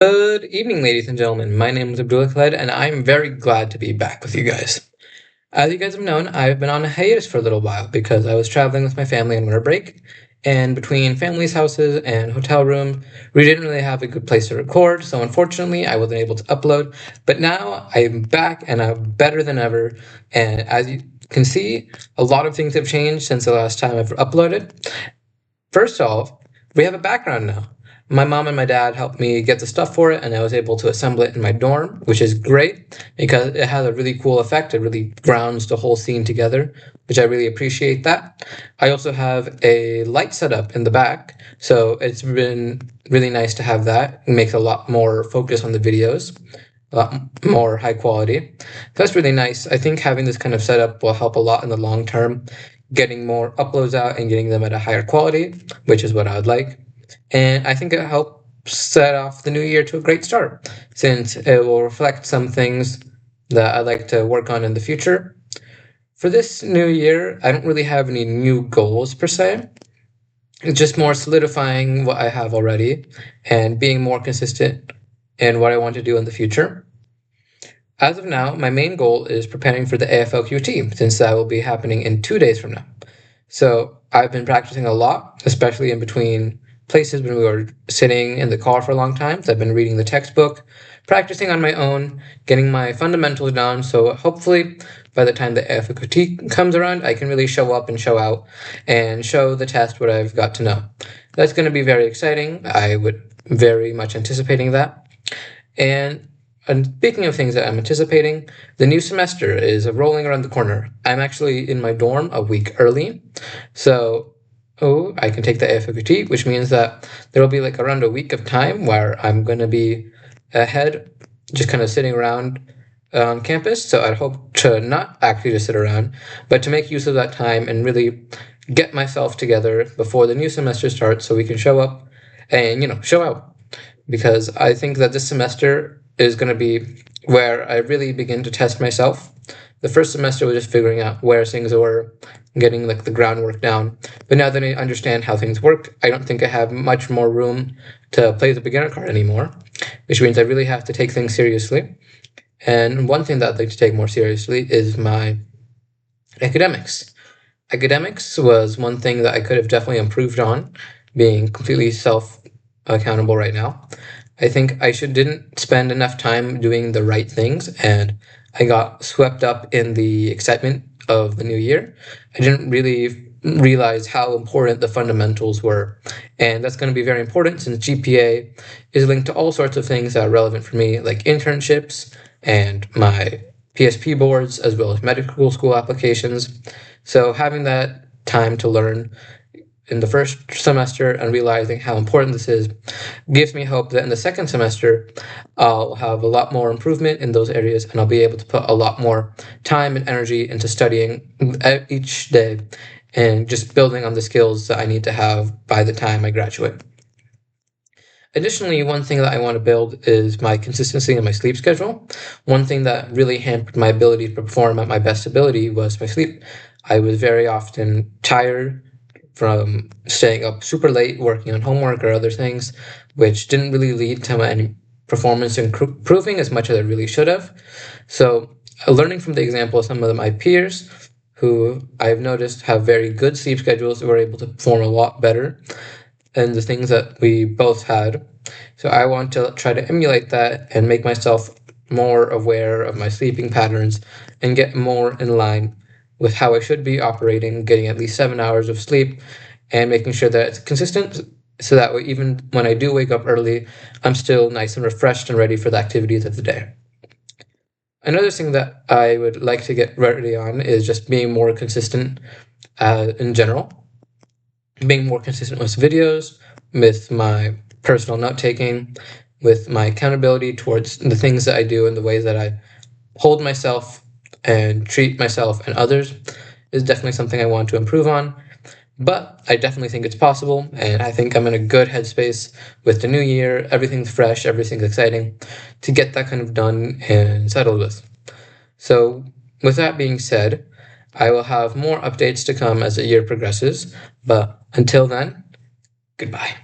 Good evening, ladies and gentlemen. My name is Abdullah Khaled, and I'm very glad to be back with you guys. As you guys have known, I've been on a hiatus for a little while because I was traveling with my family on winter break, and between family's houses and hotel rooms, we didn't really have a good place to record, so unfortunately, I wasn't able to upload. But now I'm back and I'm better than ever, and as you can see, a lot of things have changed since the last time I've uploaded. First off, we have a background now. My mom and my dad helped me get the stuff for it, and I was able to assemble it in my dorm, which is great because it has a really cool effect. It really grounds the whole scene together, which I really appreciate that. I also have a light setup in the back, so it's been really nice to have that. It makes a lot more focus on the videos, a lot more high quality. That's really nice. I think having this kind of setup will help a lot in the long term, getting more uploads out and getting them at a higher quality, which is what I would like. And I think it helps set off the new year to a great start, since it will reflect some things that I'd like to work on in the future. For this new year, I don't really have any new goals per se. It's just more solidifying what I have already and being more consistent in what I want to do in the future. As of now, my main goal is preparing for the AFLQT, since that will be happening in 2 days from now. So I've been practicing a lot, especially in between places when we were sitting in the car for a long time. So I've been reading the textbook, practicing on my own, getting my fundamentals down. So hopefully by the time the AFLQT comes around, I can really show up and show out and show the test what I've got to know. That's going to be very exciting. I would very much anticipating that. And speaking of things that I'm anticipating, the new semester is rolling around the corner. I'm actually in my dorm a week early, so I can take the AFFT, which means that there will be like around a week of time where I'm going to be ahead, just kind of sitting around on campus. So I'd hope to not actually just sit around, but to make use of that time and really get myself together before the new semester starts so we can show up and, show out. Because I think that this semester is going to be where I really begin to test myself. The first semester was just figuring out where things were, getting like the groundwork down. But now that I understand how things work, I don't think I have much more room to play the beginner card anymore, which means I really have to take things seriously. And one thing that I'd like to take more seriously is my academics. Academics was one thing that I could have definitely improved on, being completely self accountable right now. I think I didn't spend enough time doing the right things, and I got swept up in the excitement of the new year. I didn't really realize how important the fundamentals were, and that's going to be very important since GPA is linked to all sorts of things that are relevant for me, like internships and my PSP boards, as well as medical school applications. So having that time to learn in the first semester and realizing how important this is gives me hope that in the second semester I'll have a lot more improvement in those areas, and I'll be able to put a lot more time and energy into studying each day and just building on the skills that I need to have by the time I graduate. Additionally, one thing that I want to build is my consistency in my sleep schedule. One thing that really hampered my ability to perform at my best ability was my sleep. I was very often tired from staying up super late working on homework or other things, which didn't really lead to my performance improving as much as I really should have. So, learning from the example of some of my peers who I've noticed have very good sleep schedules, were able to perform a lot better and the things that we both had. So, I want to try to emulate that and make myself more aware of my sleeping patterns and get more in line with how I should be operating, getting at least 7 hours of sleep, and making sure that it's consistent so that way, even when I do wake up early, I'm still nice and refreshed and ready for the activities of the day. Another thing that I would like to get ready on is just being more consistent in general, being more consistent with videos, with my personal note taking, with my accountability towards the things that I do and the ways that I hold myself and treat myself and others is definitely something I want to improve on. But I definitely think it's possible, and I think I'm in a good headspace with the new year. Everything's fresh, everything's exciting to get that kind of done and settled with. So, with that being said, I will have more updates to come as the year progresses. But until then, goodbye.